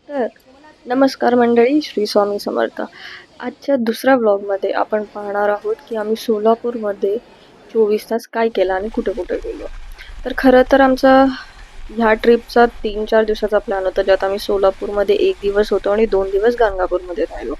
तर नमस्कार मंडळी, श्री स्वामी समर्थ. आजच्या दुसऱ्या व्लॉगमध्ये आपण पाहणार आहोत की आम्ही सोलापूरमध्ये 24 तास काय केलं आणि कुठे कुठे गेलो. तर खरं तर आमचा ह्या ट्रिपचा 3-4 दिवसाचा प्लॅन होता, ज्यात आम्ही सोलापूरमध्ये 1 दिवस होतो आणि 2 दिवस गाणगापूरमध्ये राहिलो.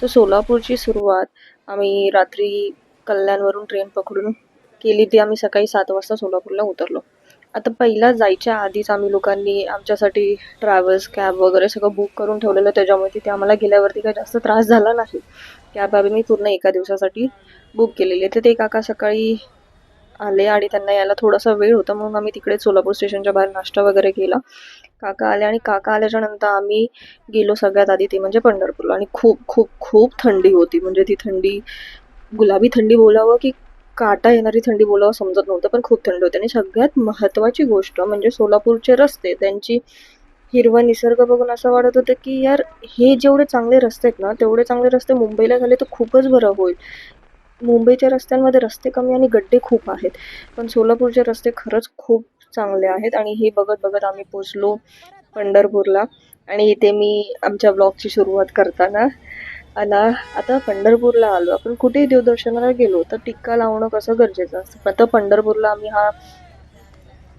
तर सोलापूरची सुरुवात आम्ही रात्री कल्याणवरून ट्रेन पकडून केली. ती आम्ही सकाळी 7 वाजता सोलापूरला उतरलो. आता पहिला जायच्या आधीच आम्ही लोकांनी आमच्यासाठी ट्रॅव्हल्स, कॅब वगैरे सगळं बुक करून ठेवलेलं, त्याच्यामुळे तिथे आम्हाला गेल्यावरती काही जास्त त्रास झाला नाही. कॅब आम्ही पूर्ण एका दिवसासाठी बुक केलेली आहे. तर ते काका सकाळी आले आणि त्यांना यायला थोडासा वेळ होता, म्हणून आम्ही तिकडे सोलापूर स्टेशनच्या बाहेर नाश्ता वगैरे केला. काका आले आणि काका आल्याच्या नंतर आम्ही गेलो सगळ्यात आधी ते म्हणजे पंढरपूरला. आणि खूप खूप खूप थंडी होती. म्हणजे ती थंडी गुलाबी थंडी बोलावं की काटा येणारी थंडी बोलावं समजत नव्हतं, पण खूप थंडी होती. आणि सगळ्यात महत्त्वाची गोष्ट म्हणजे सोलापूरचे रस्ते, त्यांची हिरवा निसर्ग बघून असं वाटत होतं की यार, हे जेवढे चांगले रस्ते आहेत ना, तेवढे चांगले रस्ते मुंबईला झाले तर खूपच बरं होईल. मुंबईच्या रस्त्यांमध्ये रस्ते कमी आणि गड्डे खूप आहेत, पण सोलापूरचे रस्ते खरंच खूप चांगले आहेत. आणि हे बघत बघत आम्ही पोचलो पंढरपूरला. आणि इथे मी आमच्या ब्लॉगची सुरुवात करताना अना आता पंढरपूरला आलो. आपण कुठेही देवदर्शनाला गेलो तर टिक्का लावणं कसं गरजेचं असतं. आता पंढरपूरला आम्ही हा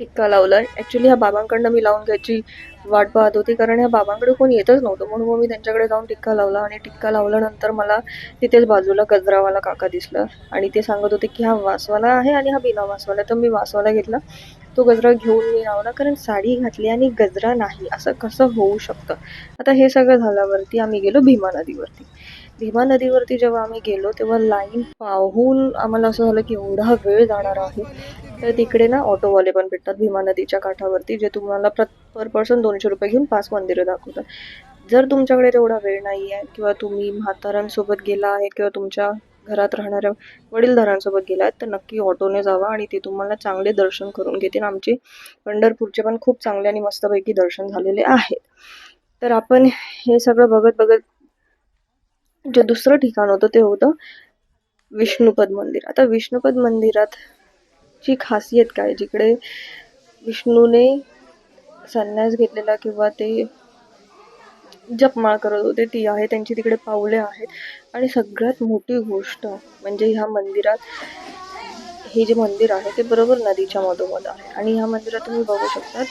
टिक्का लावला. ॲक्च्युली ह्या बाबांकडनं मी लावून घ्यायची वाट पाहत होती, कारण ह्या बाबांकडे कोणी येतच नव्हतं, म्हणून मग मी त्यांच्याकडे जाऊन टिक्का लावला. आणि टिक्का लावल्यानंतर मला तिथेच बाजूला गजरावाला काका दिसला आणि ते सांगत होते की हा वासवाला आहे आणि हा बिना वासवाला. तर मी वासवाला घेतला. तो गजरा घेऊन मी लावला, कारण साडी घातली आणि गजरा नाही, असं कसं होऊ शकतं. आता हे सगळं झाल्यावरती आम्ही गेलो भीमा नदीवरती. भीमा नदीवरती जेव्हा आम्ही गेलो तेव्हा लाईन पाहून आम्हाला असं झालं की एवढा वेळ जाणार आहे. तर तिकडे ना ऑटोवाले पण भेटतात भीमा नदीच्या काठावरती, जे तुम्हाला पर पर्सन 200 रुपये घेऊन 5 मंदिरं दाखवतात. जर तुमच्याकडे तेवढा वेळ नाही आहे, किंवा तुम्ही म्हाताऱ्यांसोबत गेला आहे, किंवा तुमच्या घरात राहणाऱ्या वडीलधाऱ्यांसोबत गेला आहेत, तर नक्की ऑटोने जावा आणि ते तुम्हाला चांगले दर्शन करून घेतील. आमचे पंढरपूरचे पण खूप चांगले आणि मस्तपैकी दर्शन झालेले आहेत. तर आपण हे सगळं बघत बघत जे दुसरं ठिकाण होतं ते होतं विष्णुपद मंदिर. आता विष्णुपद मंदिरात ची खासियत काय, जिकडे विष्णूने संन्यास घेतलेला किंवा ते जपमाळ करत होते ती आहे. त्यांची तिकडे पाऊले आहेत. आणि सगळ्यात मोठी गोष्ट म्हणजे ह्या मंदिरात, हे जे मंदिर आहे ते बरोबर नदीच्या मधोमध आहे. आणि ह्या मंदिरात तुम्ही बघू शकता,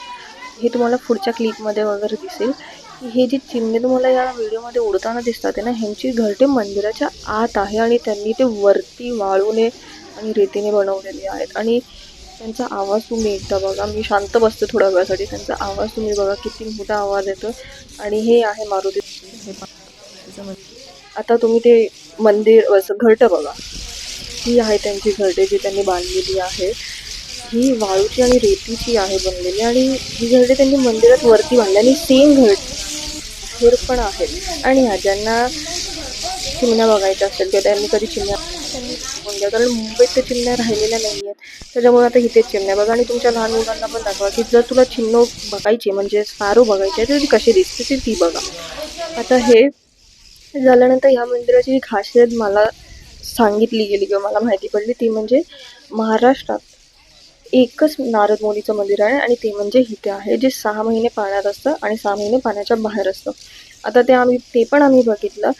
हे तुम्हाला पुढच्या क्लिपमध्ये वगैरे दिसेल की हे जे चिन्हे तुम्हाला या व्हिडिओमध्ये उडताना दिसतात ना, ह्यांची घरटे मंदिराच्या आत आहे. आणि त्यांनी ते वरती वाळूने आणि रेतीने बनवलेले आहेत. आणि त्यांचा आवाज तुम्ही एकदा बघा. मी शांत बसते थोड्या वेळासाठी. त्यांचा आवाज तुम्ही बघा, किती मोठा आवाज येतो. आणि हे आहे मारुती. आता तुम्ही ते मंदिर घरटं बघा. ही आहे त्यांची घरटे, जी त्यांनी बांधलेली आहे. ही वाळूची आणि रेतीची आहे बनलेली. आणि ही घरटे त्यांनी मंदिरात वरती बांधली. आणि सेम घर पण आहेत. आणि ज्यांना चिमण्या बघायच्या असेल किंवा त्यांनी कधी चिमण्या घ्या, कारण मुंबईत ते चिमण्या राहिलेल्या नाही आहेत. त्याच्यामुळे आता इथेच चिमण्या बघा. आणि तुमच्या लहान मुलांना पण दाखवा की जर तुला चिमणं बघायची, म्हणजे स्पॅरो बघायची आहे, तर ती कशी दिसते ती बघा. आता हे झाल्यानंतर ह्या मंदिराची जी खासियत मला सांगितली गेली किंवा मला माहिती पडली, ती म्हणजे महाराष्ट्रात एकच नारद मुनीचं मंदिर आहे. आणि ते म्हणजे इथे आहे, जे 6 महिने पाण्यात असतं आणि 6 महिने पाण्याच्या बाहेर असतं. आता ते पण आम्ही बघितलं.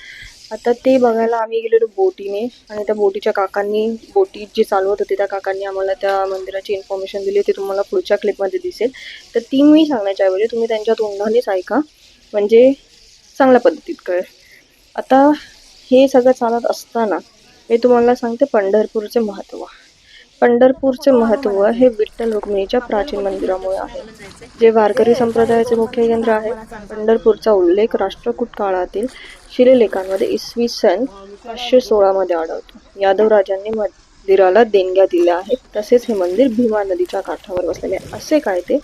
आता ते बघायला आम्ही गेलेलो बोटीने. आणि त्या बोटीच्या काकांनी, बोटी जे चालवत होते त्या काकांनी आम्हाला त्या मंदिराची इन्फॉर्मेशन दिली. ती तुम्हाला पुढच्या क्लिपमध्ये दिसेल. तर ती मी सांगण्याच्या ऐवजी तुम्ही त्यांच्या तोंडानेच ऐका, म्हणजे चांगल्या पद्धतीत कळेल. आता हे सगळं चालत असताना मी तुम्हाला सांगते पंढरपूरचे महत्त्व. पंढरपूरचे महत्त्व हे विठ्ठल रुक्मिणीच्या प्राचीन मंदिरामुळे आहे, जे वारकरी संप्रदायाचे मुख्य केंद्र आहे. पंढरपूरचा उल्लेख राष्ट्रकूट काळातील शिलालेखांमध्ये इसवी सन 516 मध्ये आढळतो. यादव राजांनी मंदिराला देणग्या दिल्या आहेत. तसेच हे मंदिर भीमा नदीच्या काठावर बसलेले आहे. असे काय ते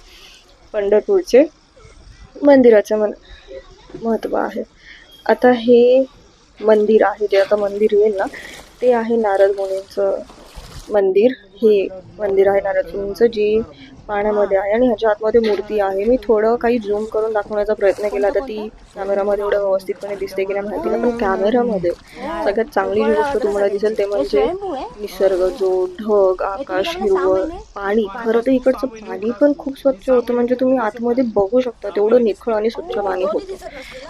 पंढरपूरचे मंदिराचे महत्त्व आहे. आता हे मंदिर आहे, जे आता मंदिर येईल ना, ते आहे नारद मुनींचं मंदिर. हे मंदिर आहे नारद मुनींचं, जी पाण्यामध्ये आहे आणि ह्याच्या आतमध्ये मूर्ती आहे. मी थोडं काही झूम करून दाखवण्याचा प्रयत्न केला तर ती कॅमेरामध्ये एवढं व्यवस्थितपणे दिसते की नाही माहिती नाही, पण कॅमेरामध्ये सगळ्यात चांगली जी गोष्ट तुम्हाला दिसेल ते म्हणजे निसर्ग, जो ढग, आकाश, हिरवळ, पाणी. खरं तर इकडचं पाणी पण खूप स्वच्छ होतं, म्हणजे तुम्ही आतमध्ये बघू शकता तेवढं निखळ आणि स्वच्छ पाणी होतं.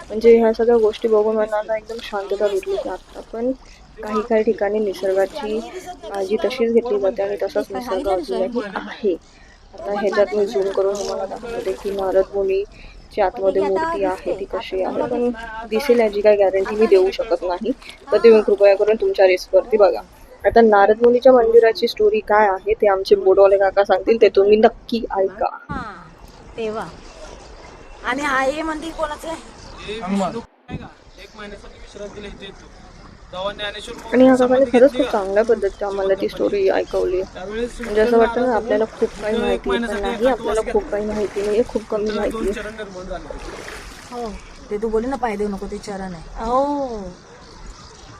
म्हणजे ह्या सगळ्या गोष्टी बघून मनाला एकदम शांतता भेटली की आता पण काही काही ठिकाणी निसर्गाची काळजी तशीच घेतली जाते आणि तसाच निसर्ग अजूनही आहे. आता ह्याच्यात मी झूम करून तुम्हाला दाखवते की नारद मुनीची आतमध्ये मूर्ती आहे ती कशी आहे, पण दिसेल याची काही गॅरंटी मी देऊ शकत नाही. तर तुम्ही कृपया करून तुमच्या रिस्कवरती बघा. आता नारद मुनीच्या मंदिराची स्टोरी काय आहे ते आमचे बोडवाले काका सांगतील, ते तुम्ही नक्की ऐका. तेव्हा आणि हा हे मंदिर कोणाचं आहे? आणि ह्या काकाने खरंच खूप चांगल्या पद्धतीने आम्हाला ती स्टोरी ऐकवली. म्हणजे असं वाटतं ना आपल्याला खूप काही माहिती आहे, पण नाही, आपल्याला खूप काही माहिती नाही, खूप कमी माहिती आहे. हो ते तू बोली ना, पाय देऊ नको, ते चरण आहे. हो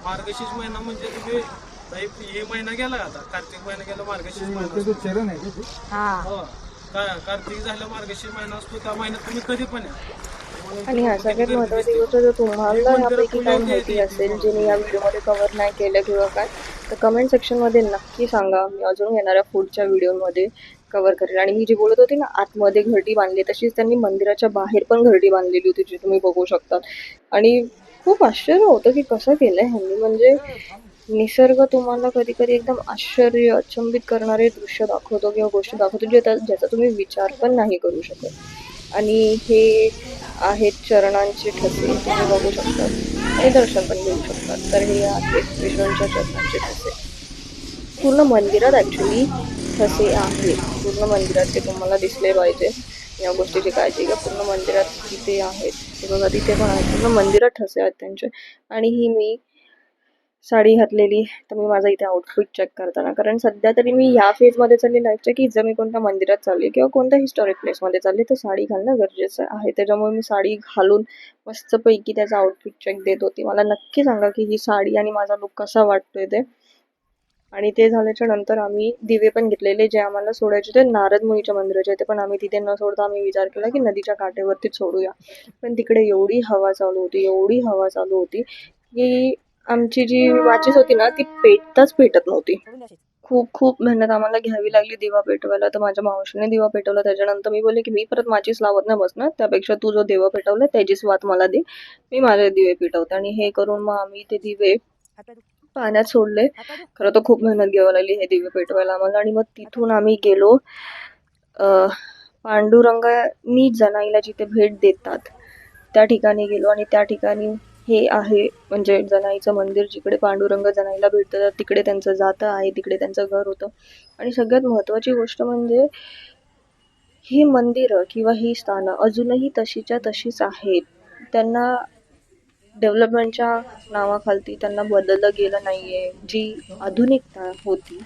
मार्गशीर्ष महिना म्हणजे तुम्ही हे महिना गेला आता, कार्तिक महिना गेला, मार्गशीर्ष महिना चरण आहे. हा कार्तिक झाला, मार्गशीर्ष महिना असतो, त्या महिन्यात तुम्ही कधी पण या. आणि ह्या सगळ्यात महत्त्वाची गोष्ट, जर तुम्हाला ह्यापैकी काही माहिती असेल जे मी या व्हिडिओमध्ये कव्हर नाही केलं किंवा काय, तर कमेंट सेक्शनमध्ये नक्की सांगा. मी अजून येणाऱ्या पुढच्या व्हिडिओमध्ये कव्हर करेल. आणि मी जी बोलत होती ना आतमध्ये घरटी बांधली, तशीच त्यांनी मंदिराच्या बाहेर पण घरटी बांधलेली होती, जी तुम्ही बघू शकता. आणि खूप आश्चर्य होतं की कसं केलंय ह्यांनी. म्हणजे निसर्ग तुम्हाला कधी कधी एकदम आश्चर्य, अचंबित करणारे दृश्य दाखवतो किंवा गोष्टी दाखवतो ज्याचा तुम्ही विचार पण नाही करू शकत. आणि हे आहेत चरणांचे ठसे, तुम्ही बघू शकतात आणि दर्शन पण घेऊ शकतात. तर हे आहेत विष्णूंच्या चरणांचे ठसे. पूर्ण मंदिरात ॲक्च्युली ठसे आहेत. पूर्ण मंदिरात ते तुम्हाला दिसले पाहिजे. या गोष्टीची काळजी घ्या. पूर्ण मंदिरात तिथे आहेत, ते बघा तिथे पण आहेत. पूर्ण मंदिरात ठसे आहेत त्यांचे. आणि ही मी साडी घातलेली, तर मी माझा इथे आउटफिट चेक करताना, कारण सध्या तरी मी या फेजमध्ये चालली लाईफच्या की जर मी कोणत्या मंदिरात चालली किंवा कोणत्या हिस्टॉरिक प्लेसमध्ये चालली तर साडी घालणं गरजेचं आहे. त्याच्यामुळे मी साडी घालून मस्तपैकी त्याचा आउटफिट चेक देत होती. मला नक्की सांगा की ही साडी आणि माझा लुक कसा वाटतोय ते. आणि ते झाल्याच्या नंतर आम्ही दिवे पण घेतलेले जे आम्हाला सोडायचे होते नारद मुनीच्या मंदिराचे, ते पण आम्ही तिथे न सोडता आम्ही विचार केला की नदीच्या काठेवरतीच सोडूया. पण तिकडे एवढी हवा चालू होती, एवढी हवा चालू होती की आमची जी वाचीस होती ना ती पेटताच पेटत नव्हती. खूप खूप मेहनत आम्हाला घ्यावी लागली दिवा पेटवायला. तर माझ्या मावशीने दिवा पेटवला. त्याच्यानंतर मी बोलले की मी परत माचीस लावत नाही बसणार, त्यापेक्षा तू जो दिवा पेटवला त्याचीच वात मला दे, मी माझे दिवे पेटवते. आणि हे करून मग आम्ही ते दिवे पाण्यात सोडले. खरं तर खूप मेहनत घ्यावी लागली हे दिवे पेटवायला आम्हाला. आणि मग तिथून आम्ही गेलो पांडुरंगानी जनाईला जिथे भेट देतात त्या ठिकाणी गेलो. आणि त्या ठिकाणी हे आहे म्हणजे जनाईचं मंदिर, जिकडे पांडुरंग जनाईला भेटतात, तिकडे त्यांचं जातं आहे, तिकडे त्यांचं घर होतं. आणि सगळ्यात महत्त्वाची गोष्ट म्हणजे ही मंदिरं किंवा ही स्थानं अजूनही तशीच्या तशीच आहेत. त्यांना डेव्हलपमेंटच्या नावाखालती त्यांना बदललं गेलं नाहीये. जी आधुनिकता होती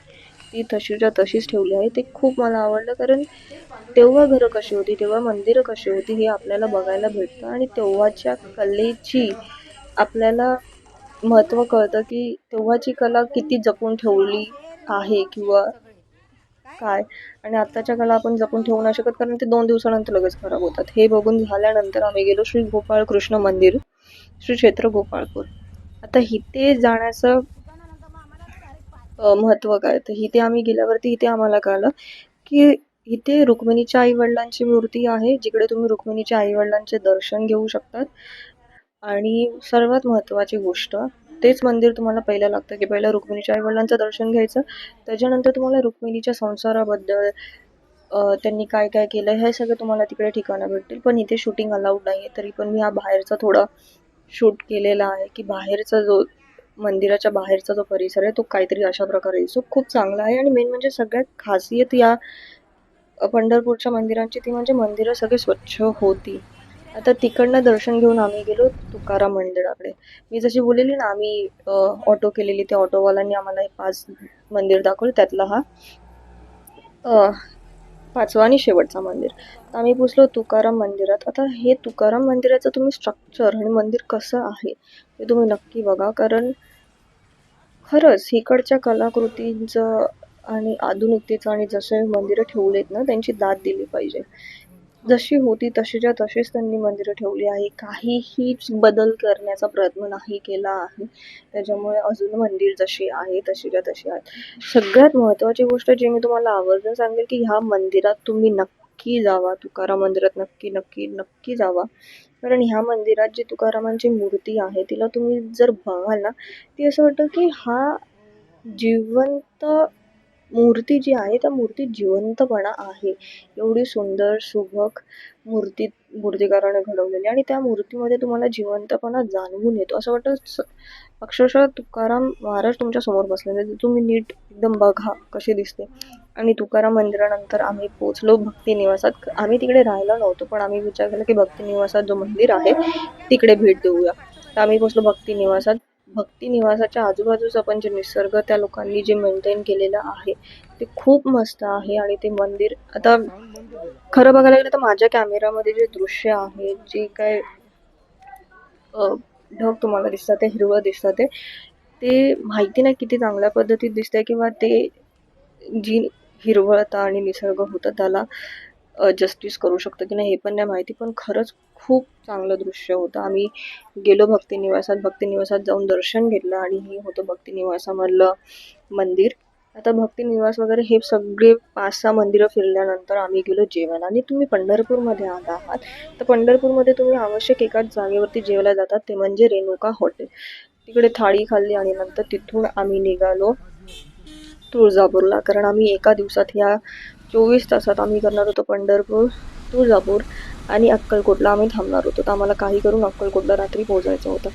ती तशीच्या तशीच ठेवली आहे. ते खूप मला आवडलं, कारण तेव्हा घरं कशी होती, तेव्हा मंदिरं कशी होती हे आपल्याला बघायला भेटतं. आणि तेव्हाच्या कलेची आपल्याला महत्त्व कळतं की तेव्हाची कला किती जपून ठेवली आहे किंवा काय. आणि आत्ताच्या कला आपण जपून ठेवू नाही शकत, कारण ते 2 दिवसानंतर लगेच खराब होतात. हे बघून झाल्यानंतर आम्ही गेलो श्री गोपाळ कृष्ण मंदिर, श्री क्षेत्र गोपाळपूर. आता इथे जाण्याचं महत्त्व काय, तर इथे आम्ही गेल्यावरती इथे आम्हाला कळलं की इथे रुक्मिणीच्या आईवडिलांची मूर्ती आहे, जिकडे तुम्ही रुक्मिणीच्या आईवडिलांचे दर्शन घेऊ शकतात. आणि सर्वात महत्त्वाची गोष्ट, तेच मंदिर तुम्हाला पहिलं लागतं की पहिलं रुक्मिणीच्या आईवडिलांचं दर्शन घ्यायचं, त्याच्यानंतर तुम्हाला रुक्मिणीच्या संसाराबद्दल त्यांनी काय काय केलं हे सगळं तुम्हाला तिकडे ठिकाणं भेटतील. पण इथे शूटिंग अलाउड नाही आहे. तरी पण मी हा बाहेरचा थोडा शूट केलेला आहे की बाहेरचा जो मंदिराच्या बाहेरचा जो परिसर आहे तो काहीतरी अशा प्रकारे दिसतो. खूप चांगला आहे. आणि मेन म्हणजे सगळ्यात खासियत या पंढरपूरच्या मंदिरांची ती म्हणजे मंदिरं सगळी स्वच्छ होती. आता तिकडनं दर्शन घेऊन आम्ही गेलो तुकाराम मंदिराकडे. मी जशी बोललेली ना आम्ही ऑटो केलेली, त्या ऑटोवाल्यांनी आम्हाला हे 5 मंदिर दाखवले, त्यातला हा 5वा आणि शेवटचा मंदिर. आम्ही पोचलो तुकाराम मंदिरात. आता हे तुकाराम मंदिराचं तुम्ही स्ट्रक्चर आणि मंदिर कसं आहे ते तुम्ही नक्की बघा, कारण खरंच इकडच्या कलाकृतींचं आणि आधुनिकतेचा आणि जसे मंदिरं ठेवलेत ना त्यांची दाद दिली पाहिजे. जशी होती तशीच्या तशीच त्यांनी मंदिरं ठेवली आहे. काहीही बदल करण्याचा प्रयत्न नाही केला आहे. त्याच्यामुळे अजून मंदिर जशी आहे तशीच्या तशी आहे. सगळ्यात महत्त्वाची गोष्ट जी मी तुम्हाला आवर्जून सांगेल की ह्या मंदिरात तुम्ही नक्की जावा. तुकाराम मंदिरात नक्की नक्की नक्की जावा. कारण ह्या मंदिरात जी तुकारामांची मूर्ती आहे तिला तुम्ही जर बघाल ना ती असं वाटतं की हा जिवंत मूर्ती जी आहे त्या मूर्तीत जिवंतपणा आहे. एवढी सुंदर सुबक मूर्ती मूर्तिकाराने घडवलेली आणि त्या मूर्तीमध्ये तुम्हाला जिवंतपणा जाणवून येतो. असं वाटतं अक्षरशः तुकाराम महाराज तुमच्या समोर बसलेले आहेत. तुम्ही नीट एकदम बघा कशी दिसते. आणि तुकाराम मंदिरानंतर आम्ही पोचलो भक्ती निवासात. आम्ही तिकडे राहायला नव्हतो पण आम्ही विचार केला की भक्ती निवासात जो मंदिर आहे तिकडे भेट देऊया. तर आम्ही पोचलो भक्ती निवासात. भक्ती निवासाच्या आजूबाजूचा पण जे निसर्ग त्या लोकांनी जे मेंटेन केलेलं आहे ते खूप मस्त आहे. आणि ते मंदिर आता खरं बघायला गेलं तर माझ्या कॅमेरामध्ये जे दृश्य आहे जे काय ढग तुम्हाला दिसतात ते हिरवं दिसतात ते माहिती नाही किती चांगल्या पद्धतीत दिसतंय किंवा ते जी हिरवळता आणि निसर्ग होतं त्याला जस्टिस करू शकतं की नाही हे पण नाही माहिती. पण खरंच खूप चांगलं दृश्य होतं. आम्ही गेलो भक्ती निवासात. भक्ती निवासात जाऊन दर्शन घेतलं आणि हे होतं भक्ती निवासामधलं मंदिर. आता भक्ती निवास वगैरे हे सगळे 5-6 मंदिरं फिरल्यानंतर आम्ही गेलो जेवण. आणि तुम्ही पंढरपूरमध्ये आला आहात तर पंढरपूरमध्ये तुम्ही आवश्यक एकाच जागेवरती जेवायला जातात ते म्हणजे रेणुका हॉटेल. तिकडे थाळी खाल्ली आणि नंतर तिथून आम्ही निघालो तुळजापूरला. कारण आम्ही एका दिवसात ह्या 24 तासात आम्ही करणार होतो पंढरपूर, तुळजापूर आणि अक्कलकोटला आम्ही थांबणार होतो. तर आम्हाला काही करून अक्कलकोटला रात्री पोहोचायचं होतं.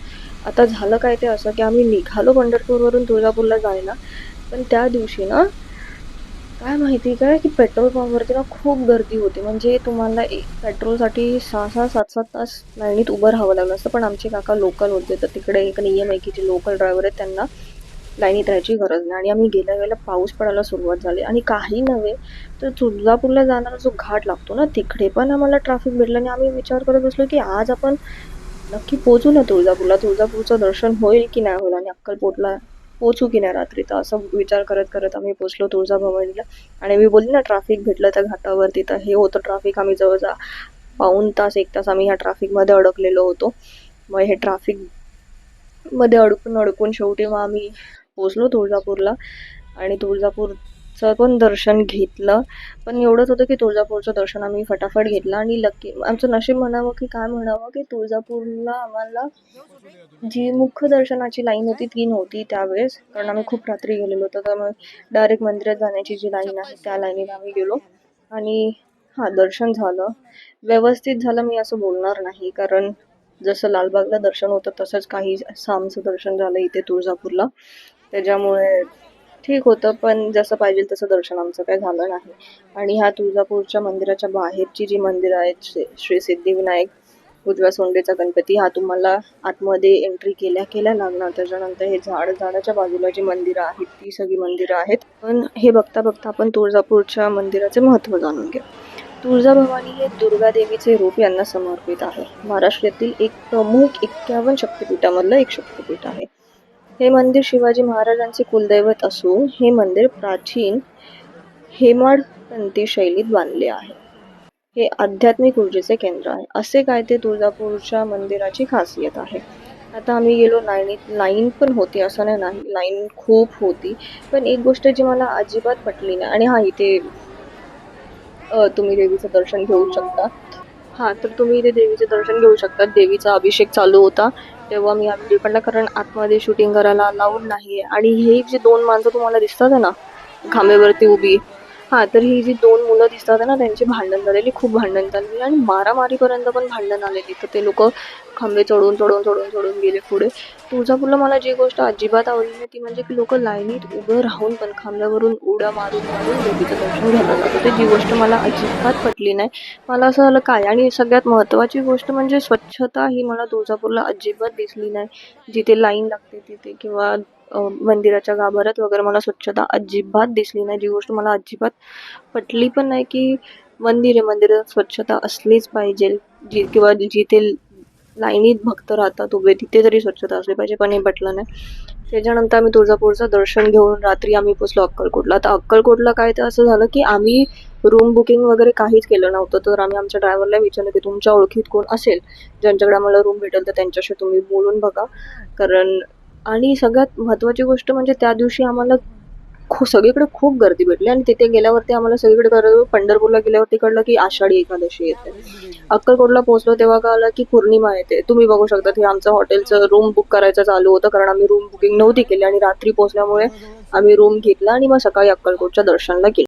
आता झालं काय ते असं की आम्ही निघालो पंढरपूरवरून तुळजापूरला जायला. पण त्या दिवशी ना काय माहिती काय की पेट्रोल पंपवरती ना खूप गर्दी होती. म्हणजे तुम्हाला पेट्रोलसाठी 6-6, 7-7 तास लाईनीत उभं राहावं लागलं असतं. पण आमचे काका लोकल होते तर तिकडे एक नियम आहे की जे लोकल ड्रायव्हर आहेत त्यांना लाईनीत राहायची गरज नाही. आणि आम्ही गेल्या वेळेला पाऊस पडायला सुरुवात झाली आणि काही नव्हे तर तुळजापूरला जाणारा जो घाट लागतो ना तिकडे पण आम्हाला ट्रॅफिक भेटलं. आणि आम्ही विचार करत बसलो की आज आपण नक्की पोहोचू ना तुळजापूरला. तुळजापूरचं दर्शन होईल की नाही होईल आणि अक्कलकोटला पोहोचू की नाही रात्री. तर असं विचार करत करत आम्ही पोहोचलो तुळजाभवानीला. आणि मी बोलली ना ट्रॅफिक भेटलं त्या घाटावरती तर हे होतं ट्रॅफिक. आम्ही जवळजवळ पाऊण तास 1 तास आम्ही ह्या ट्रॅफिकमध्ये अडकलेलो होतो. मग हे ट्रॅफिकमध्ये अडकून शेवटी मग आम्ही पोचलो तुळजापूरला. आणि तुळजापूरचं पण दर्शन घेतलं. पण एवढंच होतं की तुळजापूरचं दर्शन आम्ही फटाफट घेतलं. आणि लकी आमचं नशीब म्हणावं की काय म्हणावं की तुळजापूरला आम्हाला जी मुख्य दर्शनाची लाईन होती ती नव्हती त्यावेळेस. कारण आम्ही खूप रात्री गेलेलो होतो. त्यामुळे डायरेक्ट मंदिरात जाण्याची जी लाईन आहे त्या लाईनीत आम्ही गेलो. आणि दर्शन झालं व्यवस्थित झालं मी असं बोलणार नाही. कारण जसं लालबागला दर्शन होतं तसंच काही आमचं दर्शन झालं इथे तुळजापूरला. त्याच्यामुळे ठीक होतं. पण जसं पाहिजे तसं दर्शन आमचं काही झालं नाही. आणि ह्या तुळजापूरच्या मंदिराच्या बाहेरची जी मंदिरं आहेत श्री सिद्धिविनायक, उजव्या सोंडेचा गणपती हा तुम्हाला आतमध्ये एंट्री केल्या लागणार. त्याच्यानंतर हे झाडाच्या बाजूला जी मंदिरं आहेत ती सगळी मंदिरं आहेत. पण हे बघता बघता आपण तुळजापूरच्या मंदिराचे महत्त्व जाणून घेऊ. तुळजाभवानी हे दुर्गा देवीचे रूप यांना समर्पित आहे. महाराष्ट्रातील एक प्रमुख 51 शक्तिपीठामधलं एक शक्तिपीठ आहे. हे मंदिर शिवाजी महाराजांचे कुलदैवत असून हे मंदिर प्राचीन हेमाडपंथी शैलीत बांधले आहे. हे आध्यात्मिक ऊर्जेचे केंद्र आहे. असे काय ते तुळजापूरच्या मंदिराची खासियत आहे. आता आम्ही गेलो लाईनीत. लाईन पण होती असं नाही, लाईन खूप होती. पण एक गोष्ट जी मला अजिबात पटली नाही. आणि इथे तुम्ही देवीचं दर्शन घेऊ शकता. तर तुम्ही इथे देवीचं दर्शन घेऊ शकता. देवीचा अभिषेक चालू होता तेव्हा मी हा व्हिडिओ काढला. कारण आतमध्ये शूटिंग करायला अलाउड नाहीये. आणि हे जे 2 माणसं तुम्हाला दिसतात ना खांब्यावरती उभी, तर ही जी 2 मुलं दिसतात ना त्यांची भांडण झालेली, खूप भांडण झालेली आणि मारामारीपर्यंत पण भांडण आलेली. तर ते लोक खांबे चढून गेले पुढे. तुळजापूरला मला जी गोष्ट अजिबात आवडली नाही ती म्हणजे की लोक लाईनीत उभं राहून पण खांब्यावरून उड्या मारून देवीचं दर्शन घ्यायला जात होते. जी गोष्ट मला अजिबात पटली नाही. मला असं झालं काय. आणि सगळ्यात महत्त्वाची गोष्ट म्हणजे स्वच्छता ही मला तुळजापूरला अजिबात दिसली नाही. जिथे लाईन लागते तिथे किंवा मंदिराच्या गाभाऱ्यात वगैरे मला स्वच्छता अजिबात दिसली नाही. जी गोष्ट मला अजिबात पटली पण नाही की मंदिरात स्वच्छता असलीच पाहिजे. किंवा जिथे लाईनीत भक्त राहतात उभे तिथे तरी स्वच्छता असली पाहिजे. पण हे पटलं नाही. त्याच्यानंतर आम्ही तुळजापूरचं दर्शन घेऊन रात्री आम्ही पोचलो अक्कलकोटला. तर अक्कलकोटला काय तर असं झालं की आम्ही रूम बुकिंग वगैरे काहीच केलं नव्हतं. तर आम्ही आमच्या ड्रायव्हरला विचारलं की तुमच्या ओळखीत कोण असेल ज्यांच्याकडे आम्हाला रूम भेटेल तर त्यांच्याशी तुम्ही बोलून बघा. कारण आणि सगळ्यात महत्त्वाची गोष्ट म्हणजे त्या दिवशी आम्हाला सगळीकडे खूप गर्दी भेटली आणि तिथे गेल्यावरती आम्हाला सगळीकडे कळलं, पंढरपूरला गेल्यावरती कळलं की आषाढी एकादशी येते. अक्कलकोटला पोहोचलो तेव्हा कळलं की पौर्णिमा येते. तुम्ही बघू शकता हे आमचं हॉटेलचं रूम बुक करायचं चालू होतं कारण आम्ही रूम बुकिंग नव्हती केली आणि रात्री पोहोचल्यामुळे आम्ही रूम घेतला आणि मग सकाळी अक्कलकोटच्या दर्शनाला गेलो.